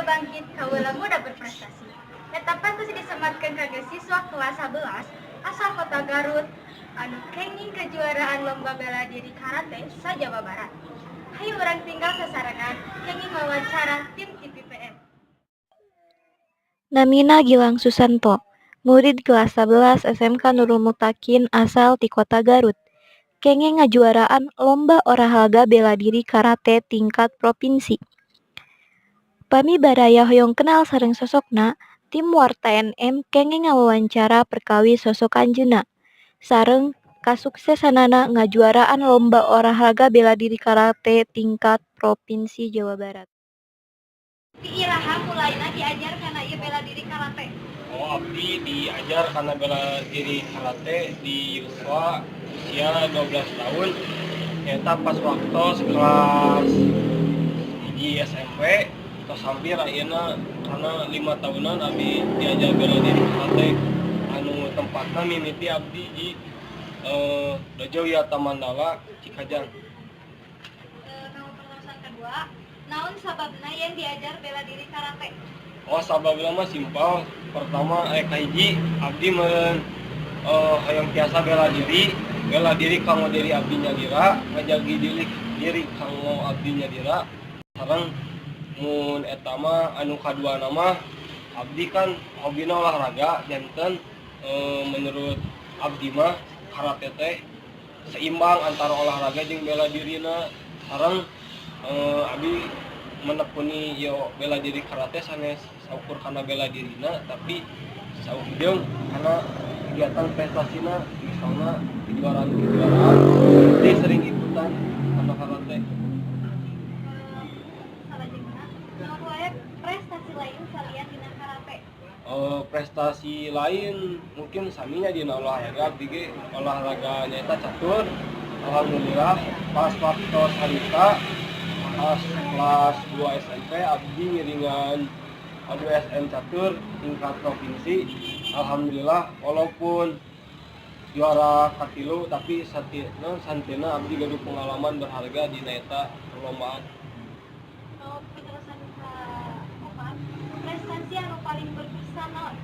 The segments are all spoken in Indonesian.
bangkit kaula muda berprestasi. Eta pantos disematkeun ka siswa kelas 11 asal Kota Garut anu kenging kejuaraan lomba bela diri karate sa-Jawa Barat. Hayu urang tinggal sasarengan kenging wawancara tim TPPN. Namina Gilang Susanto, murid kelas 11 SMK Nurul Mutakin asal ti Kota Garut. Kenging ngajuaraan lomba olahraga bela diri karate tingkat provinsi. Pami baraya hoyong kenal sareng sosokna, tim Warta NM kenging ngawawancara perkawi sosok anjeunna. Sareng kasuksesanana ngajuaraan lomba olahraga bela diri karate tingkat provinsi Jawa Barat. Iraha mulaina diajar kana ieu bela diri karate. Abdi diajar karena bela diri karate di yuswa usia 12 tahun. Eta pas waktu kelas di SMP tos hampir ayeuna karena 5 tahunan abdi diajar bela diri karate anu tempatna mimiti abdi di Dojo Wiyata Mandala Cikajang. Kamu pertanyaan kedua, naon sababna yang diajar bela diri karate? Sababna mah simpel. Pertama kahiji abdi hayang tiasa bela diri kanggo diri abdi nyadira, ngajagi diri kanggo abdi nyadira. Sareng mun eta mah anu kadua nama abdi kan hobina olahraga janten menurut abdi mah karate teh seimbang antara olahraga jeung bela dirina. Sareng abdi menekuni yo bela diri karate sanes saukur kana bela dirina tapi saugeung kana kegiatan prestasina misalna kejuaraan dia sering ikutan kana karate. Prestasi lain salian dina karate. Prestasi lain mungkin saminya dina olahraga abdi ge olahraga nyaeta catur. Alhamdulillah pas waktu harita pas kelas 2 SMP abdi ngiringan ADSM catur tingkat provinsi. Alhamdulillah walaupun juara katilu tapi santina abdi gaduh pengalaman berharga di eta perlombaan. Penjelasan prestasi anu paling berkesan naon?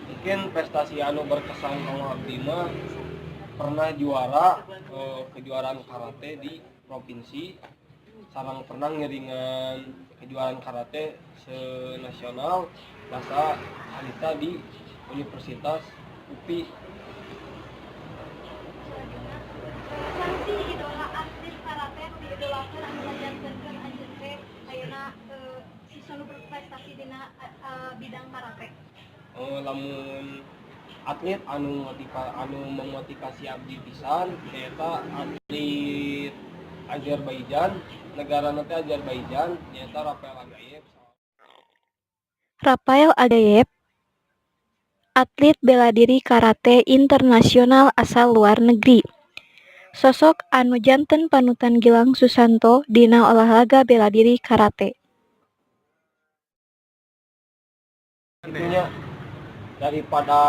Mungkin prestasi anu berkesan kanggo abdi mah pernah juara kejuaraan karate di provinsi, sareng pernah ngiringan kejuaraan karate senasional rasa harita di Universitas UPI. Sanksi idola atlet karate anu diidolakeun anu ngajantenkeun anjeun teh ayeuna siswa nu berprestasi dina bidang karate. Lamun atlet anu memotivasi abdi pisan eta atlet Azerbaijan, negara nanti Azerbaijan, nyata Rafael Agayev, atlet bela diri karate internasional asal luar negeri. Sosok anu janten panutan Gilang Susanto dina olahraga bela diri karate. Tentunya daripada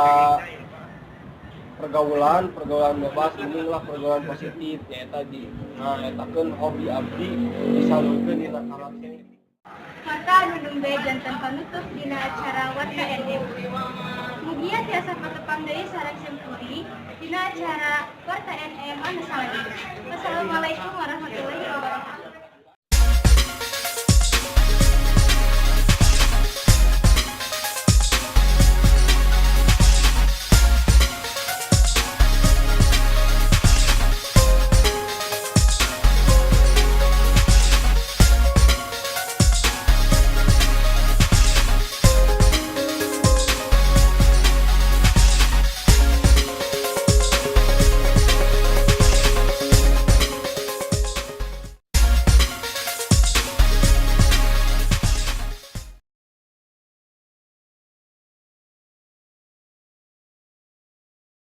pergaulan bebas inilah pergaulan positif nyata etakeun hobi abdi disalurkeun dina karate. Maka anu dumbe janten panutup dina acara Warta NM. Mugia tiasa patepang deui sareng sempuri dina acara Warta NM anu salajengna. Wassalamualaikum warahmatullahi wabarakatuh.